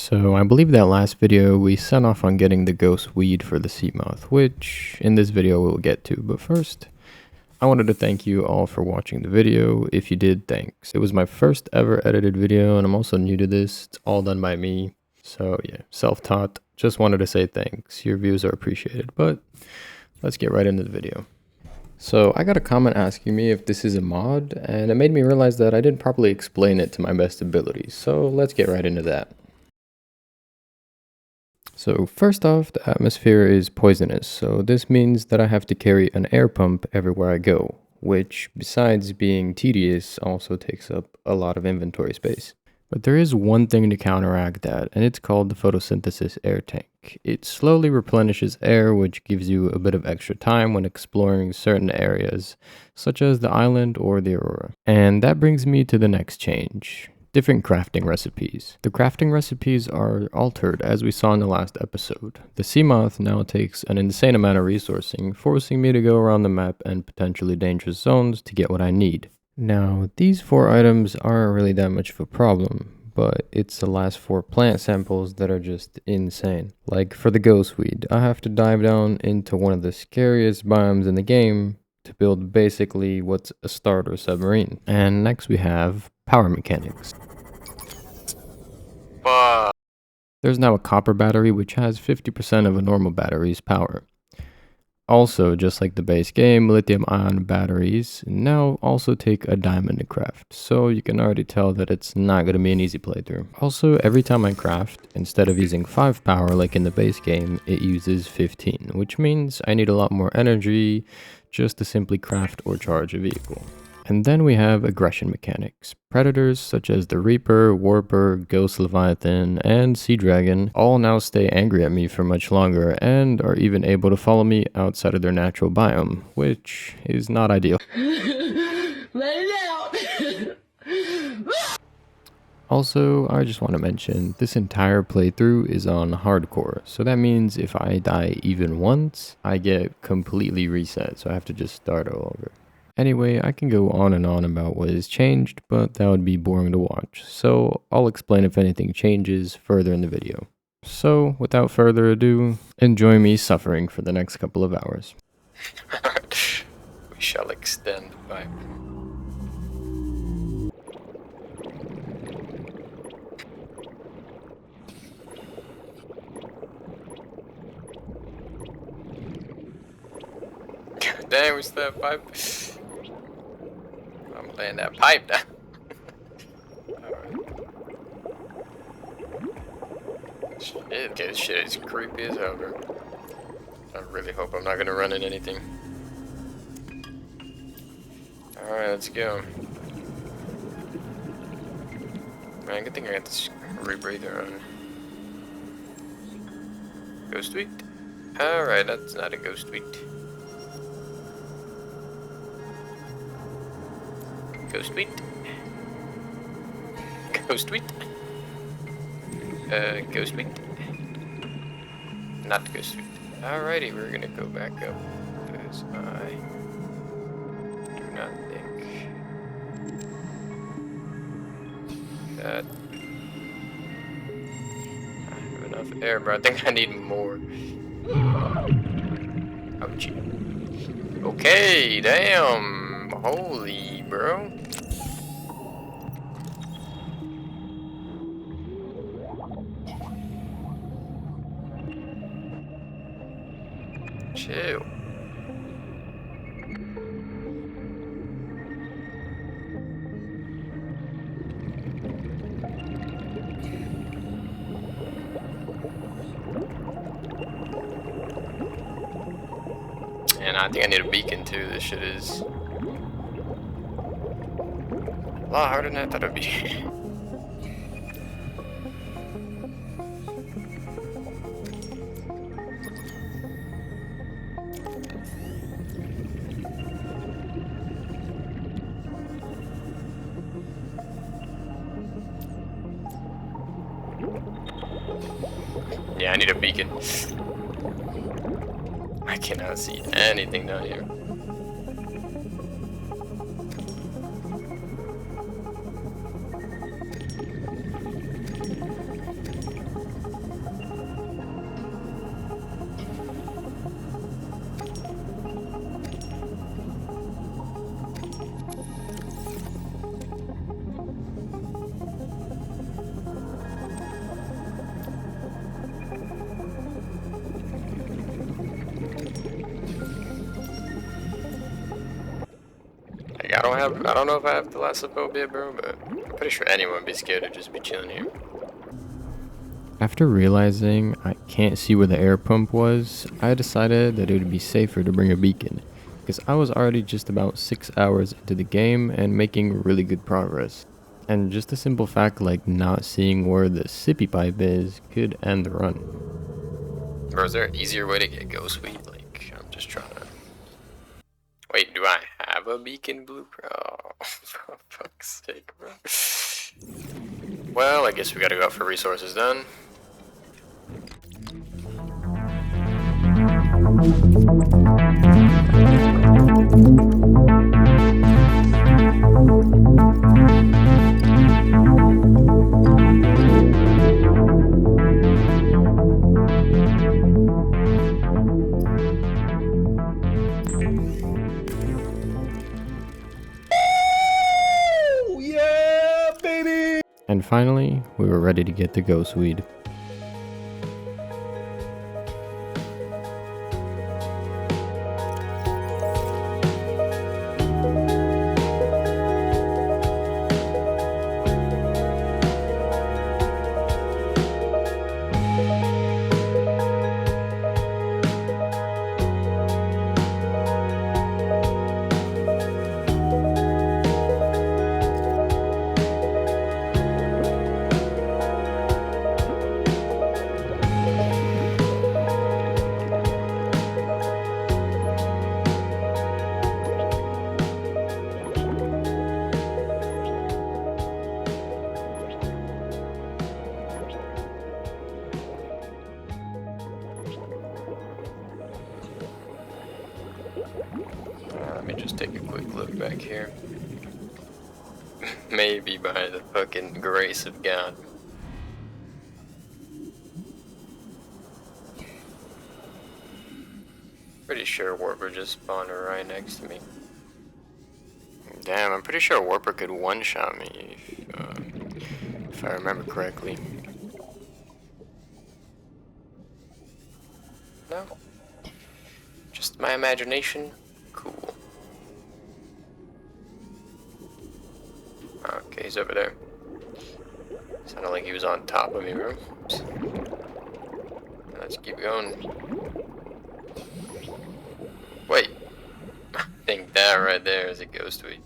So I believe that last video we sent off on getting the ghost weed for the sea moth, which in this video we'll get to. But first, I wanted to thank you all for watching the video. If you did, thanks. It was my first ever edited video and I'm also new to this. It's all done by me. So yeah, self-taught. Just wanted to say thanks. Your views are appreciated. But let's get right into the video. So I got a comment asking me if this is a mod, and it made me realize that I didn't properly explain it to my best ability. So let's get right into that. So first off, the atmosphere is poisonous, so this means that I have to carry an air pump everywhere I go, which besides being tedious also takes up a lot of inventory space. But there is one thing to counteract that, and it's called the photosynthesis air tank. It slowly replenishes air, which gives you a bit of extra time when exploring certain areas, such as the island or the aurora. And that brings me to the next change. Different crafting recipes. The crafting recipes are altered as we saw in the last episode. The sea moth now takes an insane amount of resourcing, forcing me to go around the map and potentially dangerous zones to get what I need. Now, these 4 items aren't really that much of a problem, but it's the last 4 plant samples that are just insane. Like for the ghost weed, I have to dive down into one of the scariest biomes in the game to build basically what's a starter submarine. And next we have power mechanics. There's now a copper battery which has 50% of a normal battery's power. Also, just like the base game, lithium-ion batteries now also take a diamond to craft, so you can already tell that it's not going to be an easy playthrough. Also, every time I craft, instead of using 5 power like in the base game, it uses 15, which means I need a lot more energy just to simply craft or charge a vehicle. And then we have aggression mechanics. Predators such as the Reaper, Warper, Ghost Leviathan, and Sea Dragon all now stay angry at me for much longer and are even able to follow me outside of their natural biome, which is not ideal. Let it out! Also, I just want to mention, this entire playthrough is on hardcore, so that means if I die even once, I get completely reset, so I have to just start all over. Anyway, I can go on and on about what has changed, but that would be boring to watch, so I'll explain if anything changes further in the video. So, without further ado, enjoy me suffering for the next couple of hours. We shall extend by... God damn, what's that pipe? I'm laying that pipe down. Alright. Shit, okay, this shit is creepy as hell, bro. I really hope I'm not gonna run into anything. Alright, let's go. Man, good thing I got this rebreather on. Ghost wheat? Alright, that's not a ghost wheat. Ghost wheat. Ghost wheat. Ghost wheat. Not ghost wheat. Alrighty, we're gonna go back up because I do not think that I have enough air, but I think I need more. Ouchie. Okay, damn. Holy, bro. Chill. And I think I need a beacon too. This shit is a lot harder than I thought it'd be. Yeah, I need a beacon. I cannot see anything down here. I don't know if I have thalassophobia, bro, but I'm pretty sure anyone would be scared to just be chilling here. After realizing I can't see where the air pump was, I decided that it would be safer to bring a beacon, because I was already just about 6 hours into the game and making really good progress. And just a simple fact like not seeing where the sippy pipe is could end the run. Bro, is there an easier way to get ghost weed? Like, I'm just trying to... Wait, do I have a beacon blueprint? Oh, for fuck's sake, bro. Well, I guess we gotta go out for resources then. And finally, we were ready to get the ghost weed. Let me just take a quick look back here. Maybe by the fucking grace of God. Pretty sure Warper just spawned right next to me. Damn, I'm pretty sure Warper could one-shot me if I remember correctly. No? Just my imagination? Cool. Okay, he's over there. Sounded like he was on top of me, bro. Let's keep going. Wait. I think that right there is a ghost weed.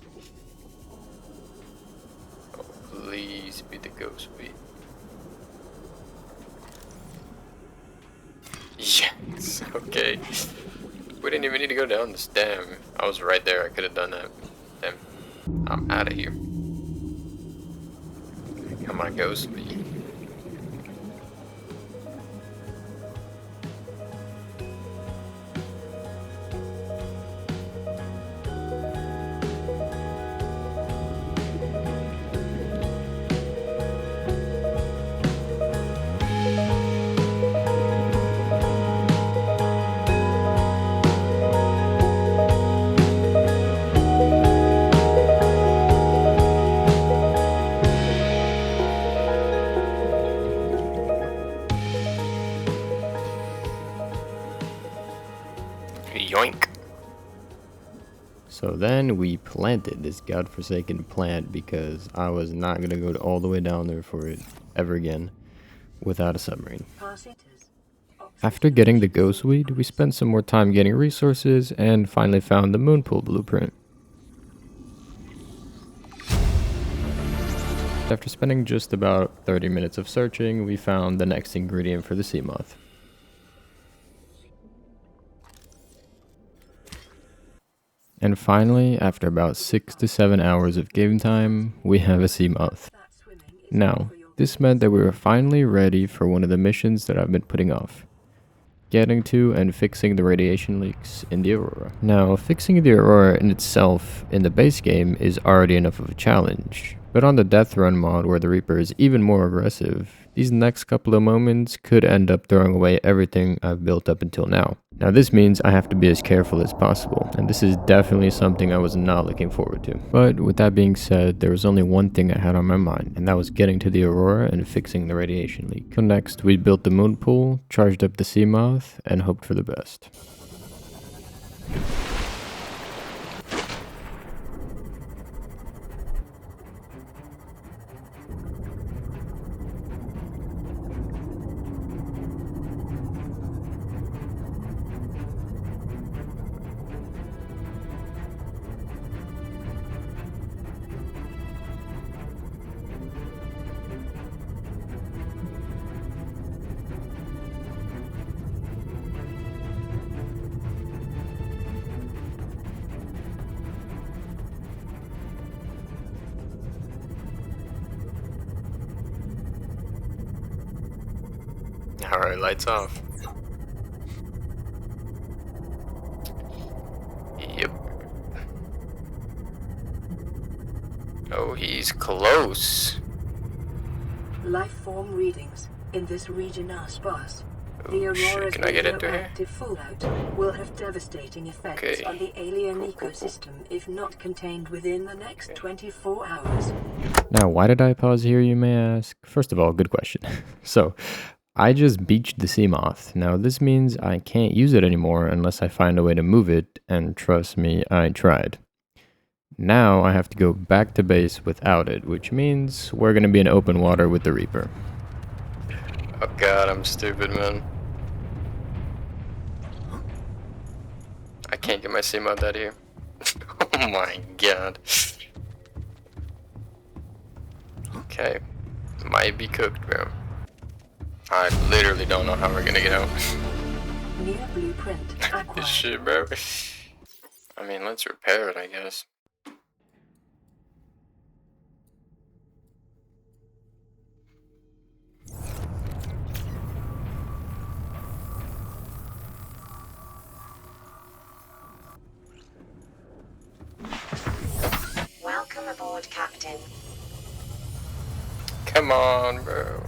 Oh, please be the ghost weed. Yes, okay. We didn't even need to go down this dam. I was right there, I could have done that. Damn. I'm out of here. Come on, ghost weed. Yoink. So then we planted this godforsaken plant because I was not going to go all the way down there for it ever again without a submarine. After getting the ghost weed, we spent some more time getting resources and finally found the moon pool blueprint. After spending just about 30 minutes of searching, we found the next ingredient for the sea moth. And finally, after about 6 to 7 hours of game time, we have a sea moth. Now, this meant that we were finally ready for one of the missions that I've been putting off. Getting to and fixing the radiation leaks in the Aurora. Now, fixing the Aurora in itself in the base game is already enough of a challenge. But on the Deathrun mod where the Reaper is even more aggressive, these next couple of moments could end up throwing away everything I've built up until now. Now this means I have to be as careful as possible, and this is definitely something I was not looking forward to. But with that being said, there was only one thing I had on my mind, and that was getting to the Aurora and fixing the radiation leak. So next, we built the moon pool, charged up the sea moth, and hoped for the best. Alright, lights off. Yep. Oh, he's close. Life form readings in this region are sparse. The Oh shit, Aurora's can I get into here? radioactive fallout will have devastating effects Okay. on the alien Cool. ecosystem if not contained within the next 24 hours. Now, why did I pause here, you may ask? First of all, good question. So, I just beached the Seamoth. Now, this means I can't use it anymore unless I find a way to move it, and trust me, I tried. Now, I have to go back to base without it, which means we're gonna be in open water with the Reaper. Oh god, I'm stupid, man. I can't get my Seamoth out of here. Oh my god. Okay. Might be cooked, bro. I literally don't know how we're gonna get out. New blueprint This acquired. shit, bro. I mean, let's repair it, I guess. Welcome aboard, Captain. Come on, bro.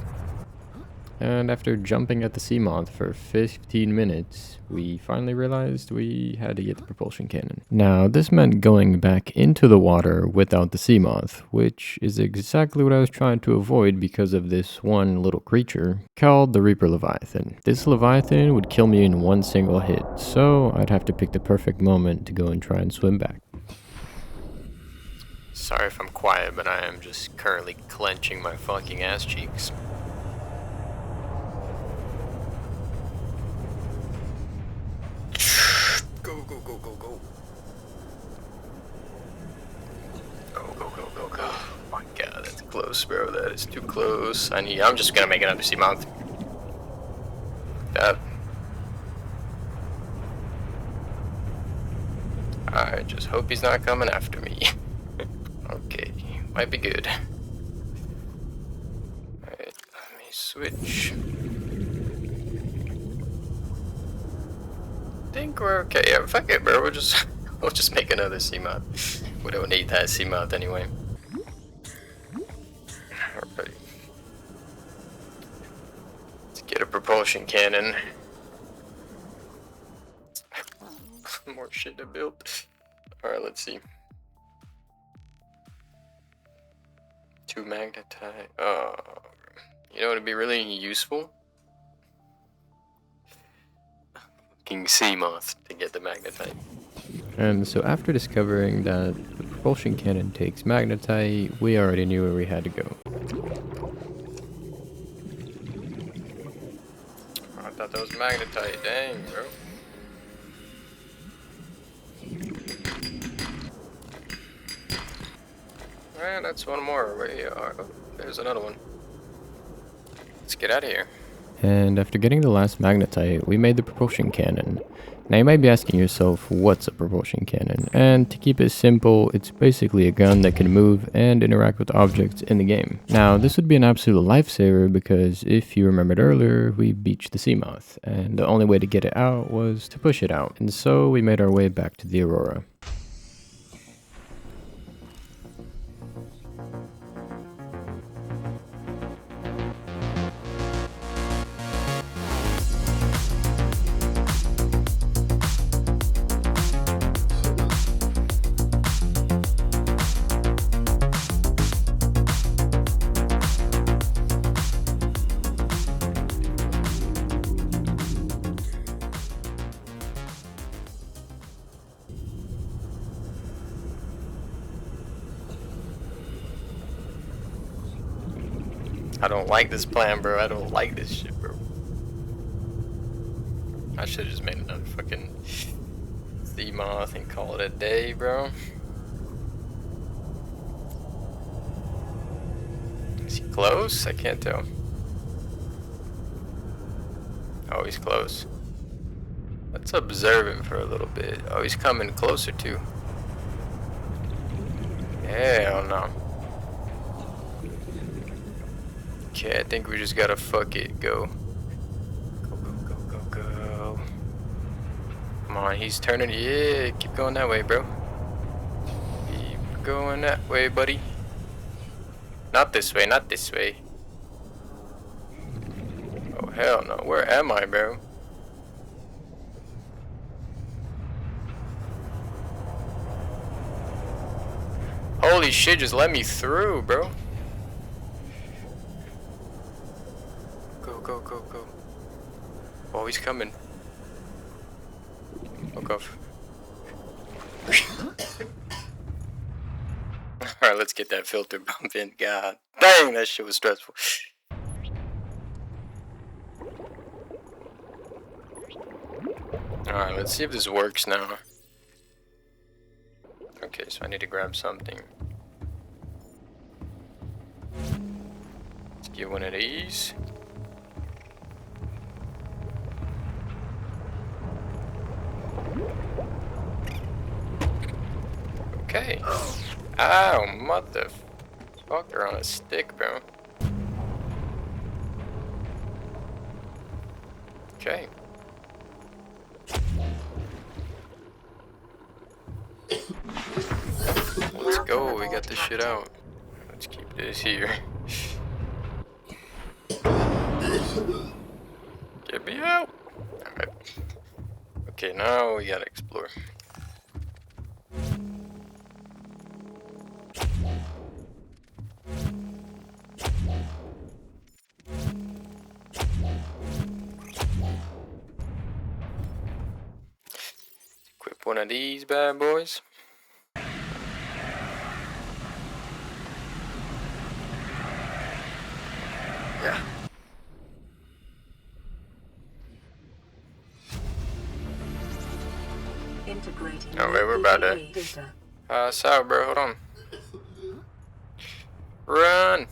And after jumping at the Seamoth for 15 minutes, we finally realized we had to get the propulsion cannon. Now, this meant going back into the water without the Seamoth, which is exactly what I was trying to avoid because of this one little creature called the Reaper Leviathan. This Leviathan would kill me in one single hit, so I'd have to pick the perfect moment to go and try and swim back. Sorry if I'm quiet, but I am just currently clenching my fucking ass cheeks. Go, go, go, go, go. Go, go, go, go, go. Oh my god, that's close, bro. That is too close. I'm just gonna make another Seamoth. That. I just hope he's not coming after me. Okay, might be good. Alright, let me switch. Think we're okay. Yeah, fuck it, bro. We'll just make another Seamoth. We don't need that Seamoth anyway. Alright. Let's get a propulsion cannon. More shit to build. Alright, let's see. 2 magnetite. Oh, you know what would be really useful? Fucking Seamoth to get the magnetite. And so after discovering that the propulsion cannon takes magnetite, we already knew where we had to go. Oh, I thought that was magnetite. Dang, bro. Alright, that's one more. We are. Oh, there's another one. Let's get out of here. And after getting the last magnetite, we made the propulsion cannon. Now you might be asking yourself, what's a propulsion cannon? And to keep it simple, it's basically a gun that can move and interact with objects in the game. Now this would be an absolute lifesaver because if you remembered earlier, we beached the Seamoth, and the only way to get it out was to push it out. And so we made our way back to the Aurora. I don't like this plan, bro. I don't like this shit, bro. I should have just made another fucking Seamoth and call it a day, bro. Is he close? I can't tell. Oh, he's close. Let's observe him for a little bit. Oh, he's coming closer too. Hell no. Okay, I think we just gotta fuck it, go. Come on, he's turning. Yeah, keep going that way, bro. Keep going that way, buddy. Not this way, not this way. Oh, hell no. Where am I, bro? Holy shit, just let me through, bro. Go, go, go, go. Oh, he's coming. Fuck off. Alright, let's get that filter bump in. God dang, that shit was stressful. Alright, let's see if this works now. Okay, so I need to grab something. Let's get one of these. Okay. Ow, motherfucker on a stick, bro. Okay. Let's go, we got this shit out. Let's keep this here. Get me out! Alright. Okay, now we gotta explore. Equip one of these bad boys. Yeah. Integrating. Oh, wait, we're about to. data. Sorry, bro, hold on. Run!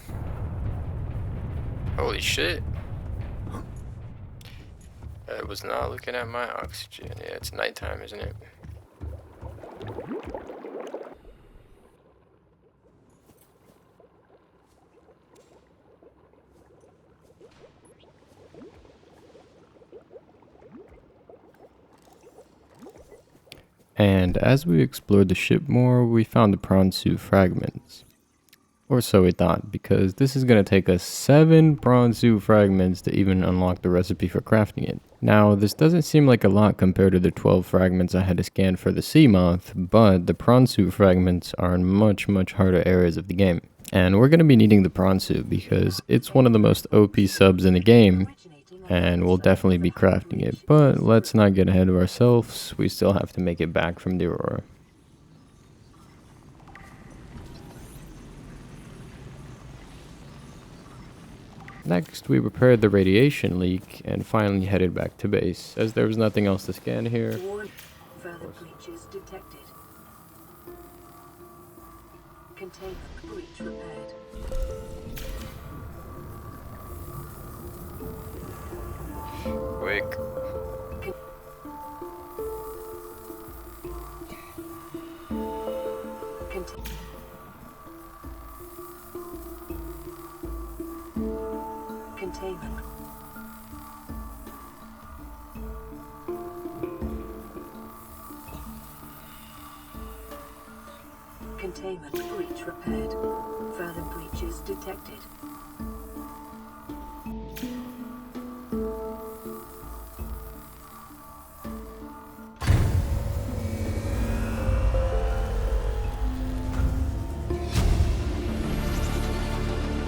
Holy shit. I was not looking at my oxygen. Yeah, it's nighttime, isn't it? And as we explored the ship more, we found the prawn suit fragments. Or so we thought, because this is going to take us 7 prawn suit fragments to even unlock the recipe for crafting it. Now, this doesn't seem like a lot compared to the 12 fragments I had to scan for the sea moth, but the prawn suit fragments are in much harder areas of the game. And we're going to be needing the prawn suit because it's one of the most OP subs in the game, and we'll definitely be crafting it. But let's not get ahead of ourselves, we still have to make it back from the Aurora. Next, we repaired the radiation leak and finally headed back to base, as there was nothing else to scan here. Further breaches detected. Containment breach repaired. Quick. Containment. Containment breach repaired. Further breaches detected.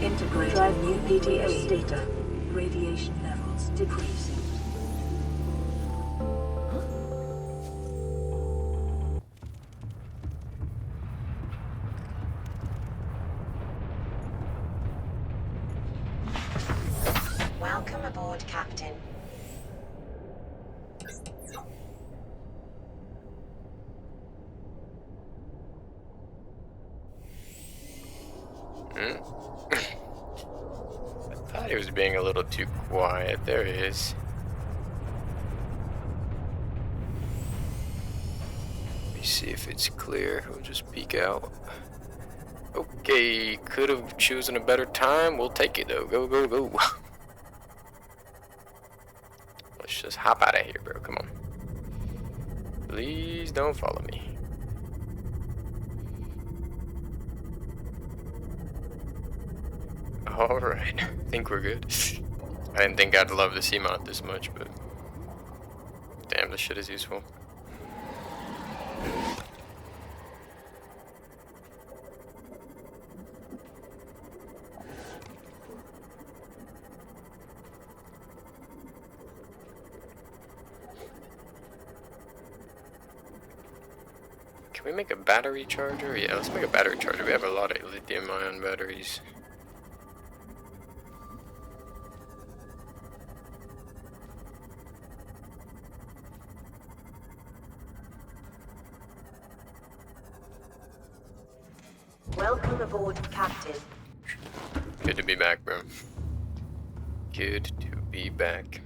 Integrate. Drive new PTS data. Radiation levels decreasing. Welcome aboard, Captain. I thought he was being a little too quiet. There he is. Let me see if it's clear. We'll just peek out. Okay, could have chosen a better time. We'll take it though. Go, go, go. Let's just hop out of here, bro. Come on. Please don't follow me. Alright, I think we're good. I didn't think I'd love the Seamount this much, but damn, this shit is useful. Can we make a battery charger? Yeah, let's make a battery charger. We have a lot of lithium-ion batteries. Welcome aboard, Captain. Good to be back, bro. Good to be back.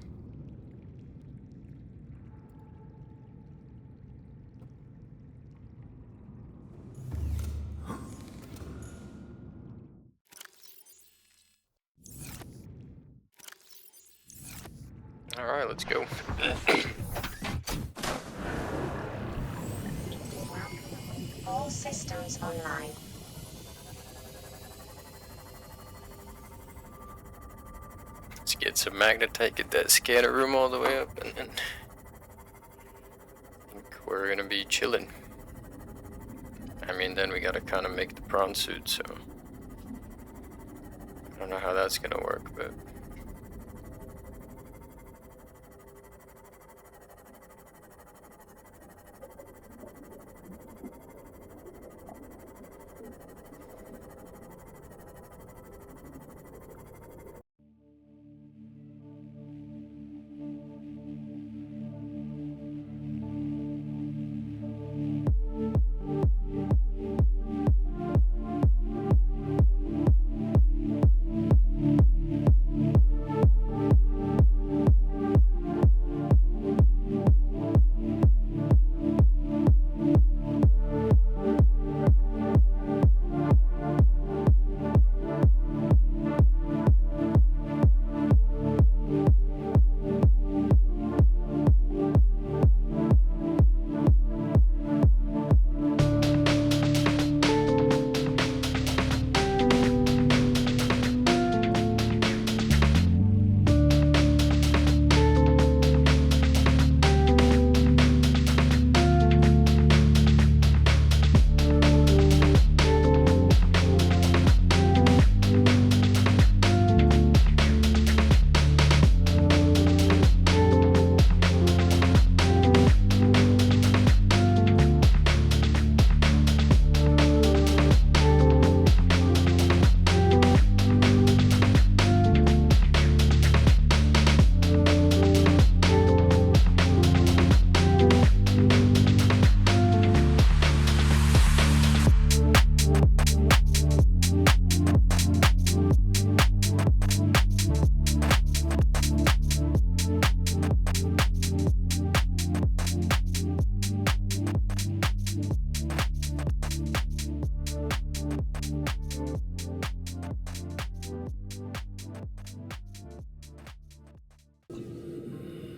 Alright, let's go. All systems online. Let's get some magnetite, get that scanner room all the way up, and then I think we're gonna be chilling. I mean, then we gotta kind of make the prawn suit, so I don't know how that's gonna work, but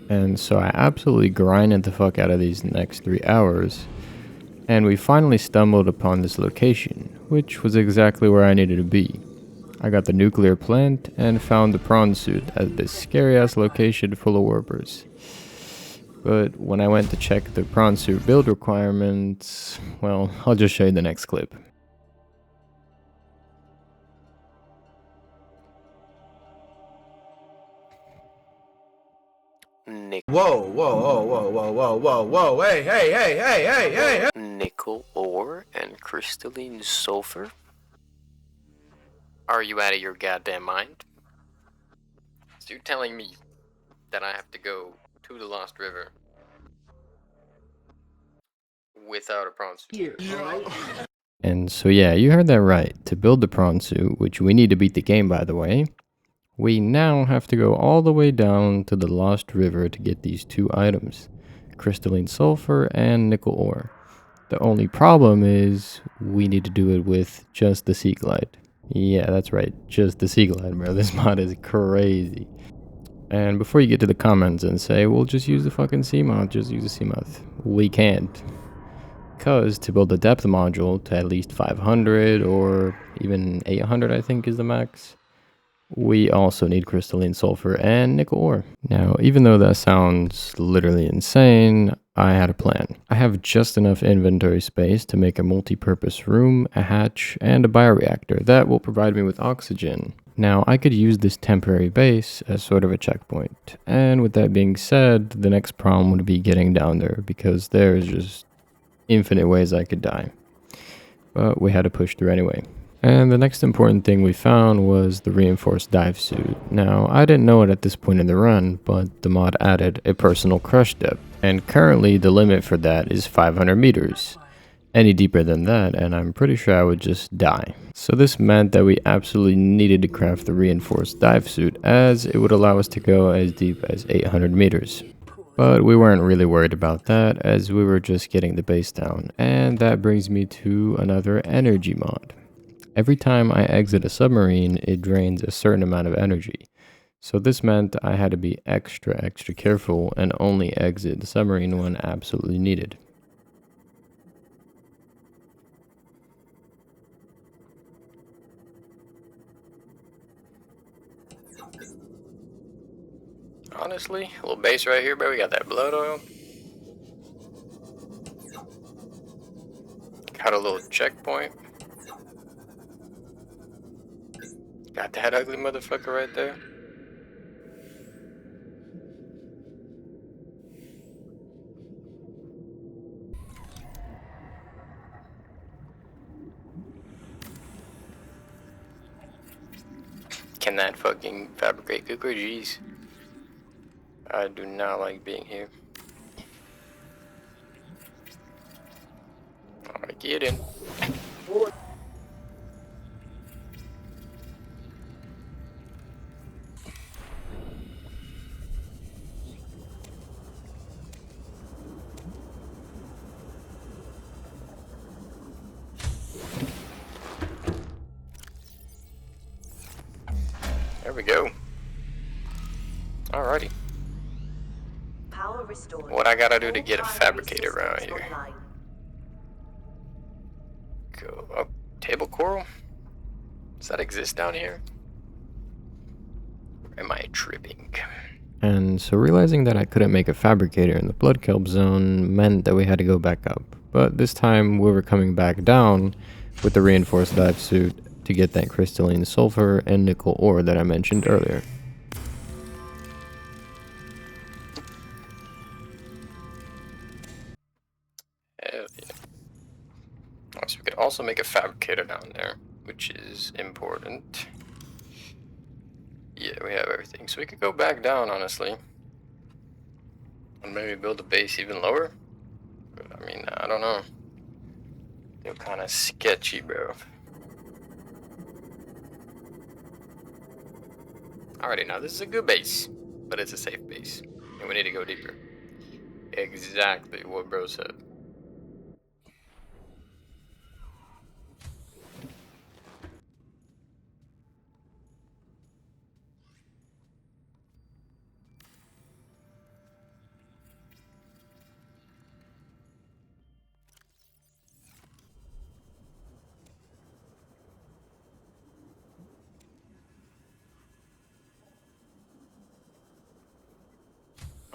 and so I absolutely grinded the fuck out of these next 3 hours, and we finally stumbled upon this location, which was exactly where I needed to be. I got the nuclear plant and found the prawn suit at this scary ass location full of warpers. But when I went to check the prawn suit build requirements, well, I'll just show you the next clip. Whoa, hey. Nickel ore and crystalline sulfur? Are you out of your goddamn mind? So you're telling me that I have to go to the Lost River without a prawn suit? And so yeah, you heard that right. To build the prawn suit, which we need to beat the game by the way, we now have to go all the way down to the Lost River to get these two items, crystalline sulfur and nickel ore. The only problem is we need to do it with just the Sea Glide. Yeah, that's right, just the Sea Glide, bro. This mod is crazy. And before you get to the comments and say, well, just use the fucking CMOD, just use the CMOD, we can't. Because to build a depth module to at least 500 or even 800, I think is the max, we also need crystalline sulfur and nickel ore. Now, even though that sounds literally insane, I had a plan. I have just enough inventory space to make a multi-purpose room, a hatch, and a bioreactor that will provide me with oxygen. Now, I could use this temporary base as sort of a checkpoint. And with that being said, the next problem would be getting down there because there's just infinite ways I could die. But we had to push through anyway. And the next important thing we found was the reinforced dive suit. Now, I didn't know it at this point in the run, but the mod added a personal crush depth. And currently the limit for that is 500 meters. Any deeper than that, and I'm pretty sure I would just die. So this meant that we absolutely needed to craft the reinforced dive suit, as it would allow us to go as deep as 800 meters. But we weren't really worried about that, as we were just getting the base down. And that brings me to another energy mod. Every time I exit a submarine, it drains a certain amount of energy. So this meant I had to be extra careful and only exit the submarine when absolutely needed. Honestly, a little base right here, bro. We got that blood oil. Got a little checkpoint. Got that ugly motherfucker right there. Can that fucking fabricate cooker? Jeez. I do not like being here. Alright, get in. There we go. Alrighty. Power restored. What I gotta do to get a All fabricator primary around systems here? online. Go up. Table coral? Does that exist down here? Or am I tripping? And so realizing that I couldn't make a fabricator in the blood kelp zone meant that we had to go back up. But this time we were coming back down with the reinforced dive suit to get that crystalline sulfur and nickel ore that I mentioned earlier. Hell yeah. Oh, so we could also make a fabricator down there, which is important. Yeah, we have everything. So we could go back down, honestly. And maybe build a base even lower. But, I mean, I don't know. They're kind of sketchy, bro. Alrighty, now this is a good base. But it's a safe base. And we need to go deeper. Exactly what bro said.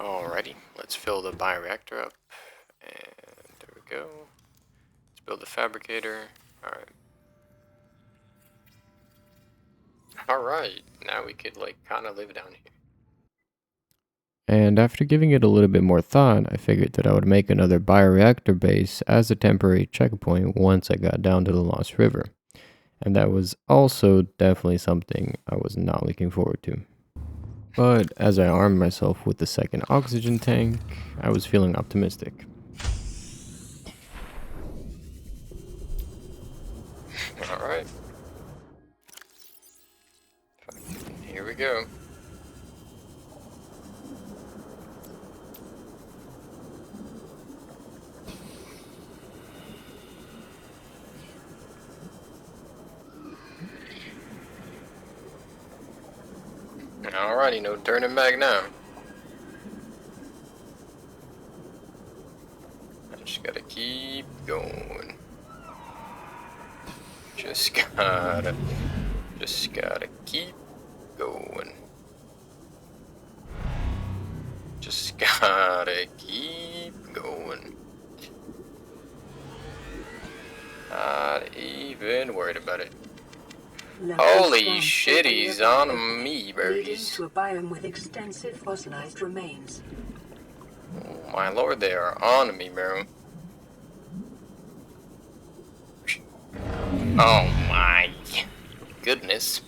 Alrighty, let's fill the bioreactor up. And there we go. Let's build the fabricator. Alright. Alright, now we could like kind of live down here. And after giving it a little bit more thought, I figured that I would make another bioreactor base as a temporary checkpoint once I got down to the Lost River. And that was also definitely something I was not looking forward to. But as I armed myself with the second oxygen tank, I was feeling optimistic. Alright. Here we go. Alrighty, no turning back now. I just gotta keep going. Just gotta keep going. Just gotta keep going. Not even worried about it. Holy shit, he's on me, leading birdies. to a biome with extensive fossilized remains. Oh my lord, they are on me, bro. Oh my goodness.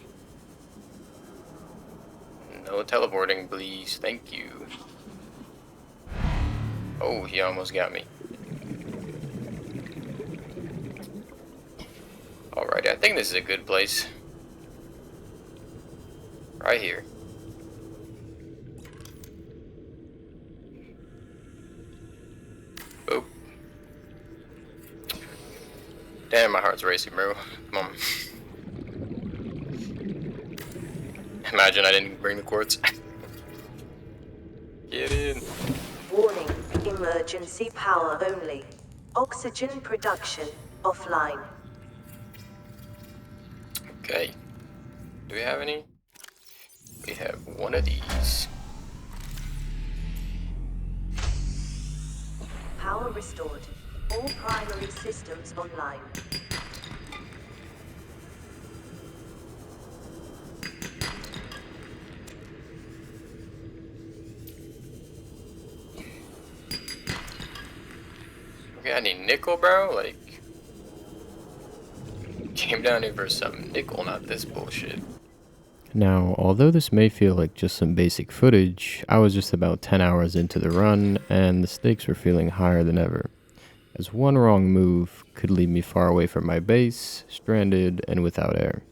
No teleporting, please. Thank you. Oh, he almost got me. Alright, I think this is a good place. Right here. Oh. Damn, my heart's racing, bro. Come on. Imagine I didn't bring the quartz. Get in. Warning, emergency power only. Oxygen production offline. Okay. Do we have any? We have one of these. Power restored. All primary systems online. Okay, I need nickel, bro. Like, came down here for some nickel, not this bullshit. Now, although this may feel like just some basic footage, I was just about 10 hours into the run, and the stakes were feeling higher than ever, as one wrong move could leave me far away from my base, stranded, and without air.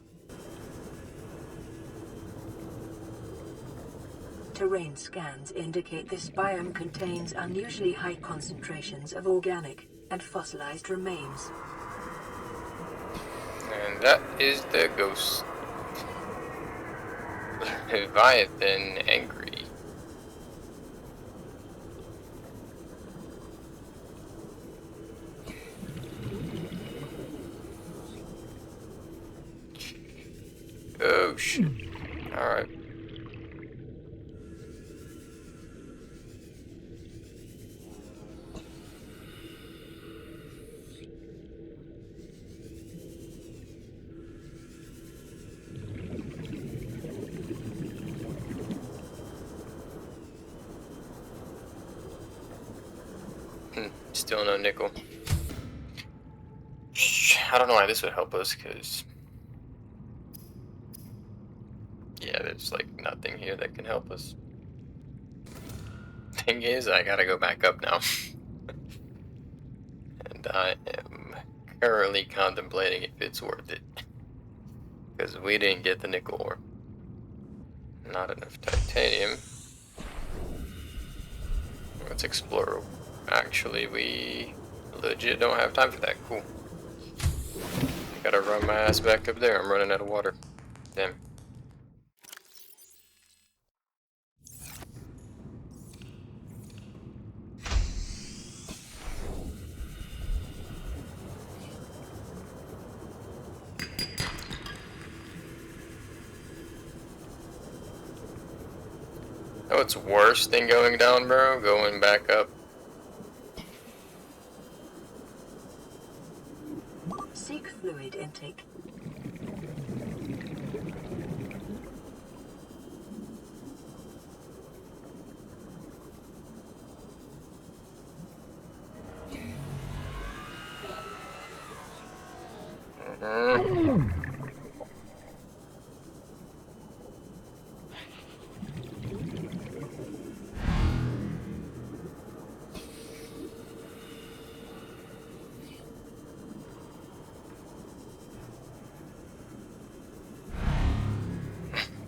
Terrain scans indicate this biome contains unusually high concentrations of organic and fossilized remains. And that is the ghost. Leviathan angry. Oh shit. Alright. Still no nickel. I don't know why this would help us, because yeah, there's like nothing here that can help us. Thing is, I gotta go back up now. And I am currently contemplating if it's worth it. Because we didn't get the nickel ore. Not enough titanium. Let's explore. Actually, we legit don't have time for that. Cool. Gotta run my ass back up there. I'm running out of water. Damn. Oh, it's worse than going down, bro. Going back up. Seek fluid intake.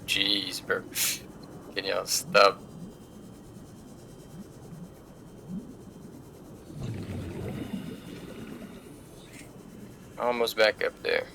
Jeez, bro. Can y'all stop? Almost back up there.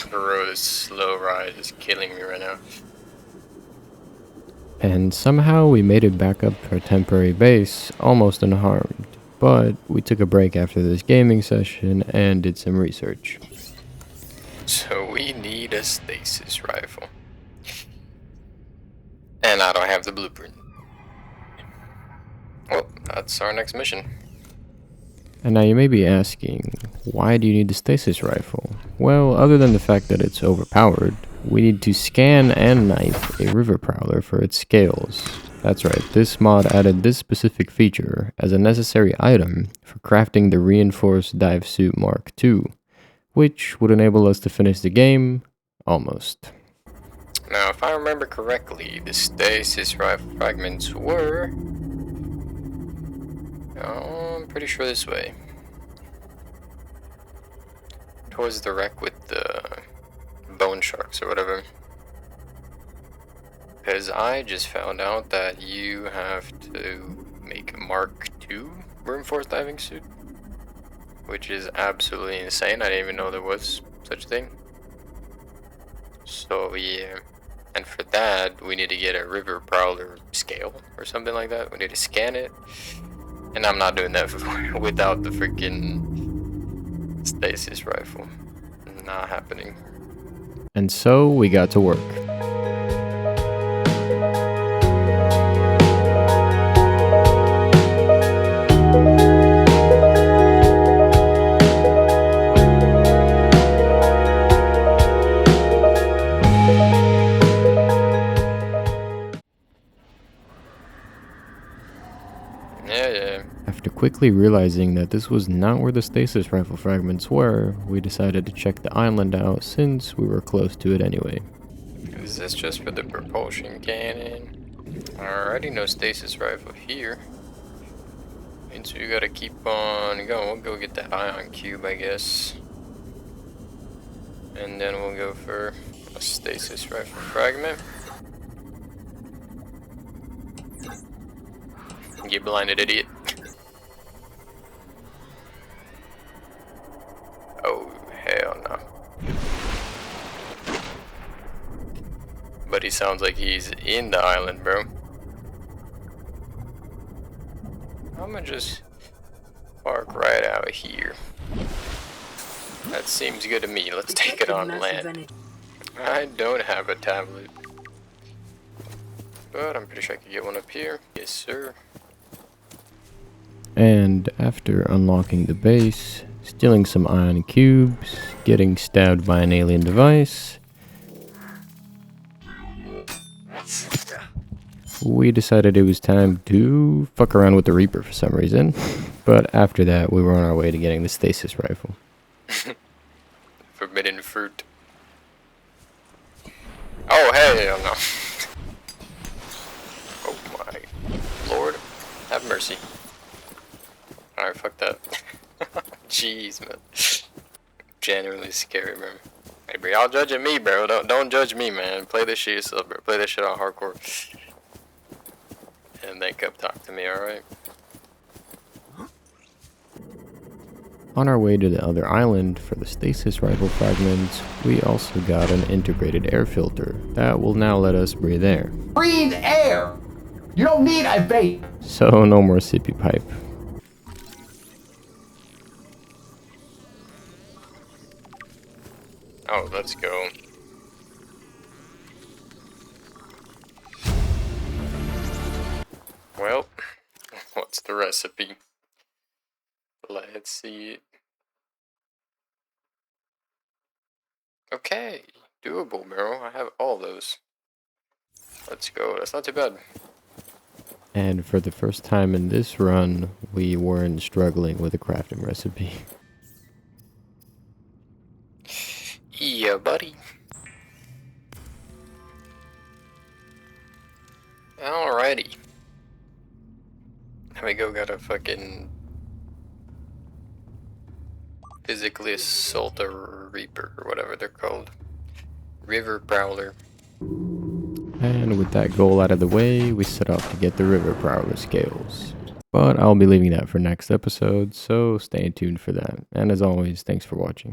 Bro, this slow ride is killing me right now. And somehow we made it back up to our temporary base, almost unharmed. But we took a break after this gaming session and did some research. So we need a stasis rifle. And I don't have the blueprint. Well, that's our next mission. And now you may be asking, why do you need the stasis rifle? Well, other than the fact that it's overpowered, we need to scan and knife a river prowler for its scales. That's right, this mod added this specific feature as a necessary item for crafting the reinforced dive suit Mark II, which would enable us to finish the game, almost. Now, if I remember correctly, the stasis rifle fragments were... Oh, I'm pretty sure this way. Towards the wreck with the bone sharks or whatever. Because I just found out that you have to make a Mark II reinforced diving suit. Which is absolutely insane. I didn't even know there was such a thing. So yeah. And for that, we need to get a river prowler scale or something like that. We need to scan it. And I'm not doing that without the freaking stasis rifle. Not happening. And so we got to work. Yeah. After quickly realizing that this was not where the stasis rifle fragments were, we decided to check the island out since we were close to it anyway. Is this just for the propulsion cannon? Alrighty, no stasis rifle here. And so you gotta keep on going. We'll go get that ion cube, I guess. And then we'll go for a stasis rifle fragment. Get blinded, idiot. Oh, hell no. But he sounds like he's in the island, bro. I'm gonna just park right out here. That seems good to me. Let's take it on land. I don't have a tablet. But I'm pretty sure I could get one up here. Yes, sir. And after unlocking the base, stealing some ion cubes, getting stabbed by an alien device, we decided it was time to fuck around with the Reaper for some reason. But after that, we were on our way to getting the stasis rifle. Forbidden fruit. Oh, hell no. Oh my Lord. Have mercy. Alright, fuck that. Jeez, man. Genuinely scary, bro. Hey, bro, y'all judging me, bro. Don't judge me, man. Play this shit yourself, bro. Play this shit on hardcore. And then come talk to me, alright? On our way to the other island for the stasis rifle fragments, we also got an integrated air filter that will now let us breathe air. Breathe air! You don't need a vape! So no more sippy pipe. Oh, let's go. Well, what's the recipe? Let's see it. Okay, doable, bro. I have all those. Let's go. That's not too bad. And for the first time in this run, we weren't struggling with a crafting recipe. Yeah, buddy. Alrighty. Here we go, got a fucking physically assault a Reaper, or whatever they're called. River Prowler. And with that goal out of the way, we set out to get the River Prowler scales. But I'll be leaving that for next episode, so stay tuned for that. And as always, thanks for watching.